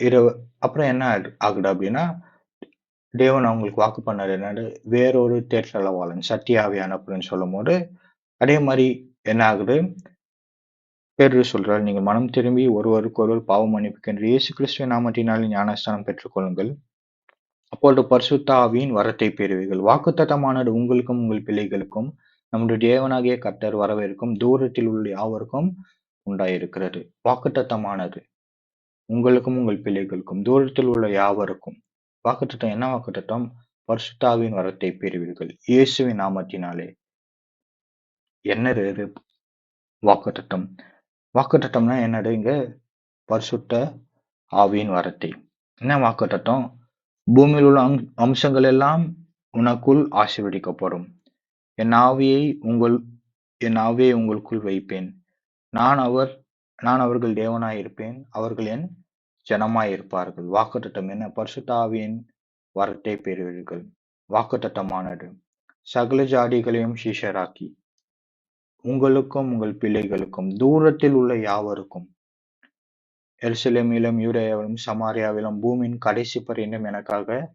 இரவு அப்புறம் என்ன ஆகுது அப்படின்னா, தேவன் அவங்களுக்கு வாக்கு பண்ணாரு என்னது, வேறொரு தேற்றரவாளன், சத்திய ஆவிய அனுப்புறேன்னு சொல்லும்போது, அதே மாரி என்ன ஆகுது, பேதுரு சொல்றார், "நீங்கள் மனம் திரும்பி ஒருவருக்கொருவர் பாவ மன்னிப்புக்கென்று இயேசு கிறிஸ்துவின் நாமத்தினாலே ஞானஸ்நானம் பெற்றுக்கொள்ளுங்கள். அப்பொழுது பரிசுத்த ஆவியின் வரத்தைப் பெறுவீர்கள்." வாக்குத்தத்தமானது உங்களுக்கும் உங்கள் பிள்ளைகளுக்கும் நம்முடைய தேவனாகிய கர்த்தர் வரவிருக்கும் தூரத்தில் உள்ள யாவருக்கும் உண்டாயிருக்கிறது. வாக்குத்தத்தமானது உங்களுக்கும் உங்கள் பிள்ளைகளுக்கும் தூரத்தில் உள்ள யாவருக்கும். வாக்குத்தத்தம் என்ன வாக்குத்தத்தம்? பரிசுத்த ஆவியின் வரத்தைப் பெறுவீர்கள். இயேசுவின் நாமத்தினாலே. என்னது இது வாக்குத்தத்தம்? வாக்குத்தத்தம்னா என்னது இங்க? பரிசுத்த ஆவியின் வரத்தை. என்ன வாக்குத்தத்தம்? பூமியில் உள்ள அம்சங்கள் எல்லாம் உனக்குள் ஆசீர்வதிக்கப்படும். என் ஆவியை உங்கள் என் ஆவியை உங்களுக்குள் வைப்பேன். நான் அவர் நான் அவர்கள் தேவனாய் இருப்பேன். அவர்கள் என் ஜனமாய் இருப்பார்கள். வாக்குத்தத்தம் என்ன? பரிசுத்த ஆவியின் வரத்தை பெறுவீர்கள். வாக்குத்தத்தமானது சகல ஜாதிகளையும் சீஷராக்கி, உங்களுக்கும் உங்கள் பிள்ளைகளுக்கும் தூரத்தில் உள்ள யாவருக்கும் எருசலேமிலும், யூதேயாவிலும், சமாரியாவிலும், பூமியின் கடைசி பரியந்தம் எனக்காக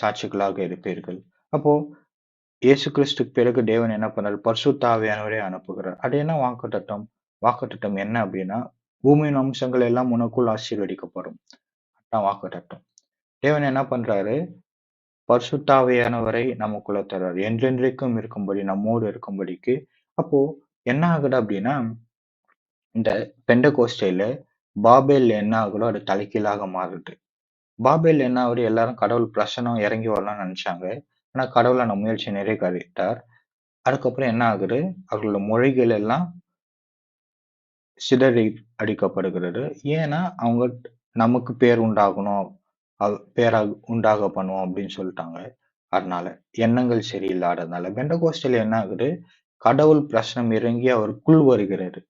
சாட்சிகளாக இருப்பீர்கள். அப்போ இயேசு கிறிஸ்துக்கு பிறகு தேவன் என்ன பண்ணாரு? பரிசுத்த ஆவியானவரை அனுப்புகிறார். அது என்ன வாக்குத்தத்தம்? வாக்குத்தத்தம் என்ன அப்படின்னா, பூமியின் அம்சங்கள் எல்லாம் உனக்குள் ஆசீர்வதிக்கப்படும். அதான் வாக்குத்தத்தம். தேவன் என்ன பண்றாரு? பரிசுத்த ஆவியானவரை நமக்குள்ள தர்றாரு. என்றென்றைக்கும் இருக்கும்படி, நம்மோடு இருக்கும்படிக்கு. அப்போ என்ன ஆகுது அப்படின்னா, இந்த பெண்டகோஸ்டேல பாபேல்ல என்ன ஆகுதோ அது தலைகீழாக மாறுது. பாபேல்ல என்ன ஆகுது? எல்லாரும் கடவுள் பிரசன்னம் இறங்கி வரலாம்னு நினைச்சாங்க. ஆனா கடவுள் அந்த முயற்சியை நிறைவேறிட்டார். அதுக்கப்புறம் என்ன ஆகுது? அவர்களோட மொழிகள் எல்லாம் சிதறி அடிக்கப்படுகிறது. ஏன்னா, அவங்க நமக்கு பேர் உண்டாகணும், பேரா உண்டாக பண்ணுவோம் அப்படின்னு சொல்லிட்டாங்க. அதனால எண்ணங்கள் சரியில்லாததுனால பெண்டகோஸ்டல்ல என்ன ஆகுது? கடவுள் பிரசனம் இறங்கி அவருக்குள் வருகிறது.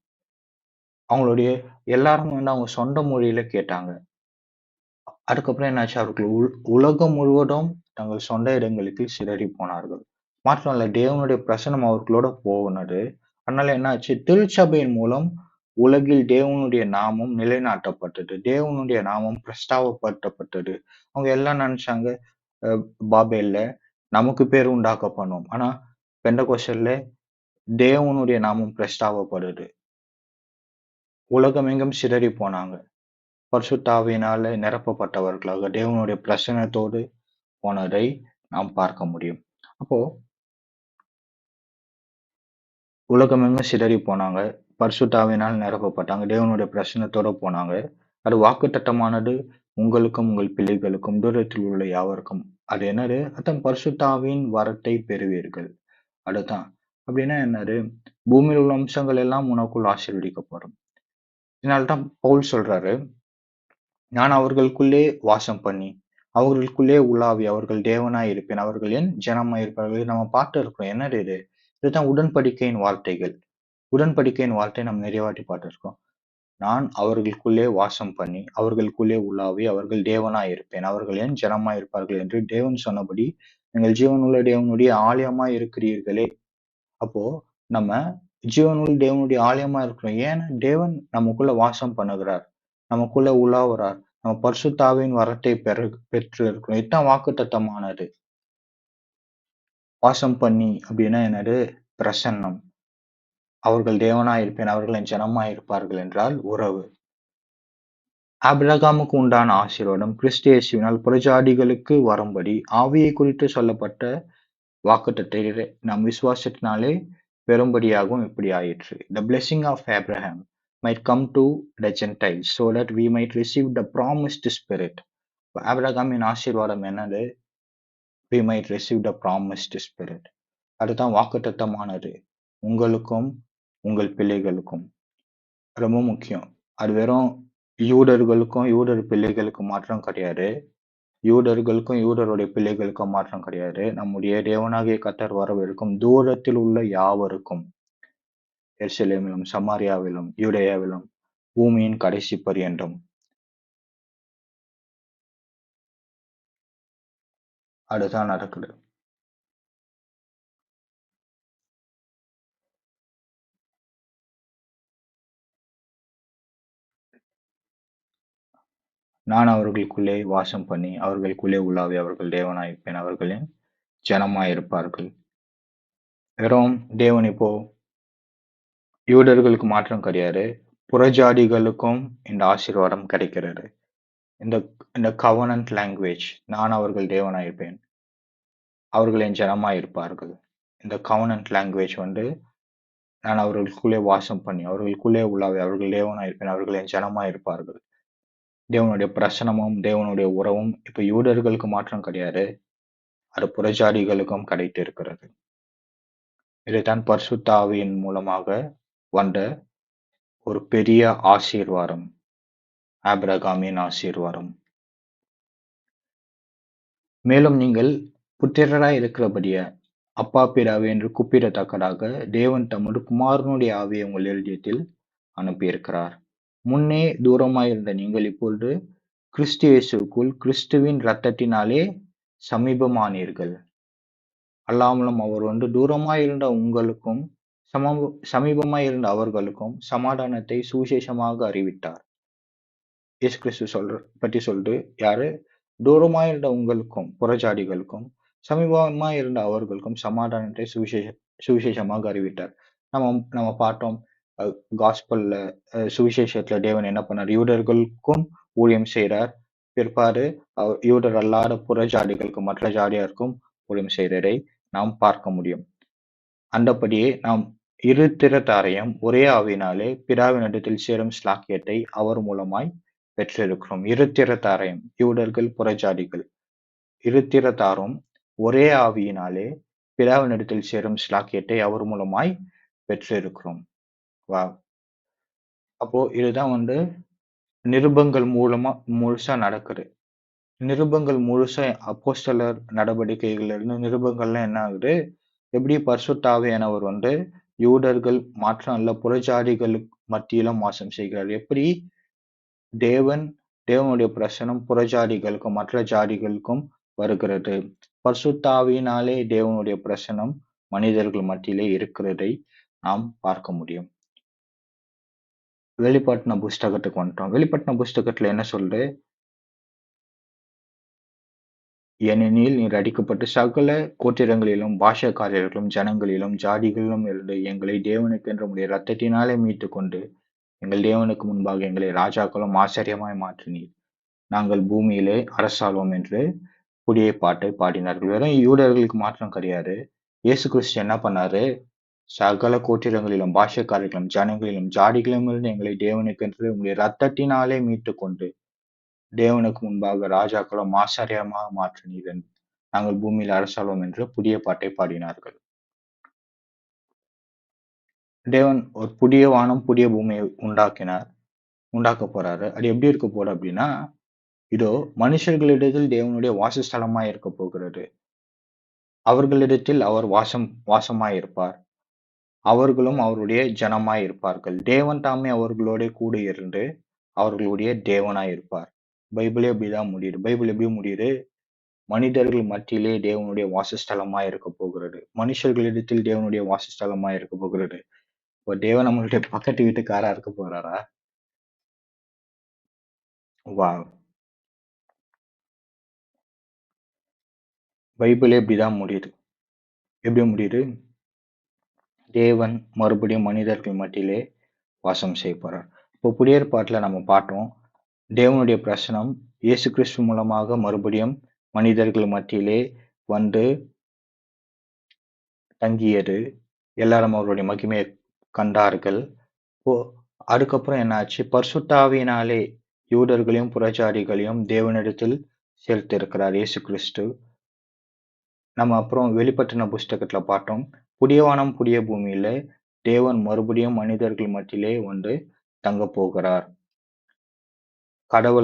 அவங்களுடைய எல்லாரும் அவங்க சொந்த மொழியில கேட்டாங்க. அதுக்கப்புறம் என்னாச்சு? அவர்கள் உலகம் முழுவதும் தங்கள் சொந்த இடங்களுக்கு சிதறி போனார்கள். மாத்திரமல்ல, தேவனுடைய பிரசனம் அவர்களோட போனது. அதனால என்னாச்சு? திருச்சபையின் மூலம் உலகில் தேவனுடைய நாமம் நிலைநாட்டப்பட்டது. தேவனுடைய நாமம் பிரஸ்தாபப்படுத்தப்பட்டது. அவங்க எல்லாம் நினைச்சாங்க, அ பாபேல்ல நமக்கு பேர் உண்டாக்கப்படும். ஆனா பெந்தெகோஸ்தேல்ல தேவனுடைய நாமம் பிரஸ்தாபப்படுது. உலகமெங்கும் சிதறி போனாங்க. பரிசுத்த ஆவியினால நிரப்பப்பட்டவர்களாக தேவனுடைய பிரசன்னத்தோடு போனதை நாம் பார்க்க முடியும். அப்போ உலகமெங்கும் சிதறி போனாங்க. பரிசுத்த ஆவியினால் நிரப்பப்பட்டாங்க. தேவனுடைய பிரசன்னத்தோட போனாங்க. அது வாக்குத்தத்தமானது உங்களுக்கும் உங்கள் பிள்ளைகளுக்கும் தூரத்தில் உள்ள யாவருக்கும். அது என்னது? அதான் பரிசுத்த ஆவியின் வரத்தை பெறுவீர்கள். அதுதான். அப்படின்னா என்னது? பூமியில் உள்ள அம்சங்கள் எல்லாம் உனக்குள் ஆசீர்வதிக்கப்படும். இதனால்தான் பவுல் சொல்றாரு, நான் அவர்களுக்குள்ளே வாசம் பண்ணி, அவர்களுக்குள்ளே உலாவி, அவர்கள் தேவனாய் இருப்பேன். அவர்கள் என் ஜனமாய் இருப்பார்கள். இது நம்ம பார்த்து இருக்கிறோம். என்னது இது? இதுதான் உடன்படிக்கையின் வார்த்தைகள். உடன்படிக்கையின் வார்த்தை நம்ம நிறைய வாட்டி பார்த்திருக்கோம். நான் அவர்களுக்குள்ளே வாசம் பண்ணி, அவர்களுக்குள்ளே உலாவி, அவர்கள் தேவனாய் இருப்பேன். அவர்கள் என் ஜனமாய் இருப்பார்கள் என்று தேவன் சொன்னபடி, நீங்கள் ஜீவனுள்ள தேவனுடைய ஆலயமாய் இருக்கிறீர்களே. அப்போ நம்ம ஜீவனுள்ள தேவனுடைய ஆலயமா இருக்கிறோம். ஏன்னா தேவன் நமக்குள்ள வாசம் பண்ணுகிறார். நமக்குள்ள உலாவுறார். நம்ம பரிசுத்த ஆவியின் வரத்தை பெற்று இருக்கிறோம். இதுதான் வாக்குத்தத்தமானது. வாசம் பண்ணி அப்படின்னா என்னது? பிரசன்னம். அவர்கள் தேவனாய் இருப்பேன். அவர்கள் என் ஜனமாய் இருப்பார்கள் என்றால் உறவு. ஆபிரகாமுக்கு உண்டான ஆசீர்வாதம் கிறிஸ்து இயேசுவினால் புறஜாதிகளுக்கு வரும்படி ஆவியை குறித்து சொல்லப்பட்ட வாக்குத்தத்தத்தை நாம் விசுவாசத்தினாலே பெறும்படியாகவும் இப்படி ஆயிற்று. The blessing of Abraham might come to the Gentiles so that we might receive the promised spirit. ஆபிரகாமின் ஆசீர்வாதம் என்னது? We might receive the promised spirit. அதுதான் வாக்குத்தத்தமானது. உங்களுக்கும் உங்கள் பிள்ளைகளுக்கும். ரொம்ப முக்கியம். அது வெறும் யூதர்களுக்கும் யூதர் பிள்ளைகளுக்கும் மாத்திரம் கிடையாது. யூதர்களுக்கும் யூதருடைய பிள்ளைகளுக்கும் மாற்றம் கிடையாது. நம்முடைய தேவனாகிய கர்த்தர் வரவிருக்கும் தூரத்தில் உள்ள யாவருக்கும். எருசலேமிலும், சமாரியாவிலும், யூதேயாவிலும், பூமியின் கடைசி பரியந்தம். அதுதான் நடக்குது. நான் அவர்களுக்குள்ளே வாசம் பண்ணி, அவர்களுக்குள்ளே உலாவி அவர்கள் தேவனாயிருப்பேன். அவர்களின் ஜனமாயிருப்பார்கள். வெறும் தேவன் இப்போ யூதர்களுக்கு மாத்திரம் கிடையாது. புறஜாதிகளுக்கும் இந்த ஆசீர்வாதம் கிடைக்கிறது. இந்த இந்த கவனன்ட் லாங்குவேஜ் நான் அவர்கள் தேவனாயிருப்பேன். அவர்கள் என் ஜனமாயிருப்பார்கள். இந்த கவனன்ட் லாங்குவேஜ் நான் அவர்களுக்குள்ளே வாசம் பண்ணி, அவர்களுக்குள்ளே உலாவி அவர்கள் தேவனாயிருப்பேன். அவர்கள் என் ஜனமாயிருப்பார்கள். தேவனுடைய பிரசனமும், தேவனுடைய உறவும் இப்ப யூதர்களுக்கு மாத்திரம் கிடையாது. அது புறஜாதிகளுக்கும் கிடைத்திருக்கிறது. இதைத்தான் பரிசுத்த ஆவியின் மூலமாக வந்த ஒரு பெரிய ஆசீர்வாதம். ஆபிரகாமின் ஆசீர்வாதம். மேலும் நீங்கள் புத்திரராய் இருக்கிறபடியே அப்பா பிதாவே என்று கூப்பிடத்தக்கதாக தேவன் தமது குமாரனுடைய ஆவியை உங்கள் இருதயத்தில் அனுப்பியிருக்கிறார். முன்னே தூரமாயிருந்த நீங்கள் இப்பொழுது கிறிஸ்து இயேசுவுக்குள் கிறிஸ்துவின் இரத்தத்தினாலே சமீபமானீர்கள். அல்லாமலும் அவர் தூரமாயிருந்த உங்களுக்கும் சமீபமாயிருந்த அவர்களுக்கும் சமாதானத்தை சுவிசேஷமாக அறிவித்தார். இயேசு கிறிஸ்து பற்றி சொல்லிட்டு யாரு தூரமாயிருந்த உங்களுக்கும் புறஜாதிகளுக்கும் சமீபமாயிருந்த அவர்களுக்கும் சமாதானத்தை சுவிசேஷமாக அறிவித்தார். நம்ம நம்ம பார்த்தோம். காஸ்பல்ல சுவிசேஷத்துல தேவன் என்ன பண்ணார்? யூதர்களுக்கும் ஊழியம் செய்கிறார். பிற்பாடு யூதர் அல்லாத புறஜாதிகளுக்கும் மற்ற ஜாதியாருக்கும் ஊழியம் செய்ததை நாம் பார்க்க முடியும். அந்தபடியே நாம் இரு திறத்தாரையும் ஒரே ஆவியினாலே பிதாவினிடத்தில் சேரும் ஸ்லாக்கியத்தை அவர் மூலமாய் பெற்றிருக்கிறோம். இரு திறத்தாரையும் யூதர்கள் புறஜாதிகள் இரு திறத்தாரும் ஒரே ஆவியினாலே பிதாவினிடத்தில் சேரும் ஸ்லாக்கியத்தை அவர் மூலமாய் பெற்றிருக்கிறோம். வா அப்போ இதுதான் நிருபங்கள் மூலமா முழுசா நடக்குது. நிருபங்கள் முழுசா அப்போஸ்தலர் நடவடிக்கைகள்ல இருந்து நிருபங்கள்ல என்ன ஆகுது? எப்படி பரிசுத்த ஆவியானவர் யூதர்கள் மாற்றம் அல்ல புறஜாதிகளுக்கு மத்தியிலும் வாசம் செய்கிறார். எப்படி தேவனுடைய பிரசனம் புறஜாதிகளுக்கும் மற்ற ஜாதிகளுக்கும் வருகிறது. பரிசுத்த ஆவியினாலே தேவனுடைய பிரசனம் மனிதர்கள் மத்தியிலே இருக்கிறதை நாம் பார்க்க முடியும். வெளிப்படுத்தின புஸ்தகத்துக்கு வந்துட்டோம். வெளிப்படுத்தின புஸ்தகத்துல என்ன சொல்லுது? ஏனெனில் நீர் அடிக்கப்பட்டு சகல கோத்திரங்களிலும் பாஷைக்காரர்களும் ஜனங்களிலும் ஜாதிகளிலும் இருந்து எங்களை தேவனுக்கென்று உம்முடைய இரத்தத்தினாலே மீட்டுக் கொண்டு எங்கள் தேவனுக்கு முன்பாக எங்களை ராஜாக்களும் ஆச்சரியமாய் மாற்றினீர். நாங்கள் பூமியிலே அரசாள்வோம் என்று புதிய பாட்டை பாடினார்கள். வெறும் யூதர்களுக்கு மாத்திரம் கிடையாது. இயேசு கிறிஸ்து என்ன பண்ணாரு? சகல கோத்திரங்களிலும் பாஷைக்காரர்களும் ஜனங்களிலும் ஜாதிகளிலும் இருந்து எங்களை தேவனுக்கென்று உம்முடைய இரத்தத்தினாலே மீட்டுக் கொண்டு தேவனுக்கு முன்பாக ராஜாக்களும் ஆச்சரியமாக மாற்றினீர். நாங்கள் பூமியில் அரசாள்வோம் என்று புதிய பாட்டை பாடினார்கள். தேவன் ஒரு புதிய வானம் புதிய பூமியை உண்டாக்க போறாரு. அது எப்படி இருக்க போகுது அப்படின்னா, இதோ மனுஷர்களிடத்தில் தேவனுடைய வாசஸ்தலமாய் இருக்க போகிறது. அவர்களிடத்தில் அவர் வாசமாய் இருப்பார். அவர்களும் அவருடைய ஜனமாய் இருப்பார்கள். தேவன் தாமே அவர்களோட கூட இருந்து அவர்களுடைய தேவனாய் இருப்பார். பைபிளே அப்படிதான் முடியுது. பைபிள் எப்படி முடியுது? மனிதர்கள் மத்தியிலே தேவனுடைய வாசஸ்தலமாய் இருக்க போகிறது. மனுஷர்களிடத்தில் தேவனுடைய வாசஸ்தலமாய் இருக்க போகிறது. இப்போ தேவன் நம்மளுடைய பக்கத்து வீட்டுக்காரா இருக்க போறாரா? வாவ்! பைபிளே இப்படிதான் முடியுது. எப்படி முடியுது? தேவன் மறுபடியும் மனிதர்கள் மத்தியிலே வாசம் செய்ய போறார். இப்போ புதிய ஏற்பாட்டுல நம்ம பார்த்தோம். தேவனுடைய பிரசனம் இயேசு கிறிஸ்து மூலமாக மறுபடியும் மனிதர்கள் மத்தியிலே வந்து தங்கியது. எல்லாரும் அவருடைய மகிமையை கண்டார்கள். இப்போ அதுக்கப்புறம் என்ன ஆச்சு? பரிசுத்த ஆவியினாலே யூதர்களையும் புறஜாதிகளையும் தேவனிடத்தில் சேர்த்திருக்கிறார் இயேசு கிறிஸ்து. நம்ம அப்புறம் வெளிப்படுத்தின புஸ்தகத்துல பார்த்தோம். புதிய வானம் புதிய பூமியில தேவன் மறுபடியும் மனிதர்கள் மத்தியிலே தங்க போகிறார். கடவுள்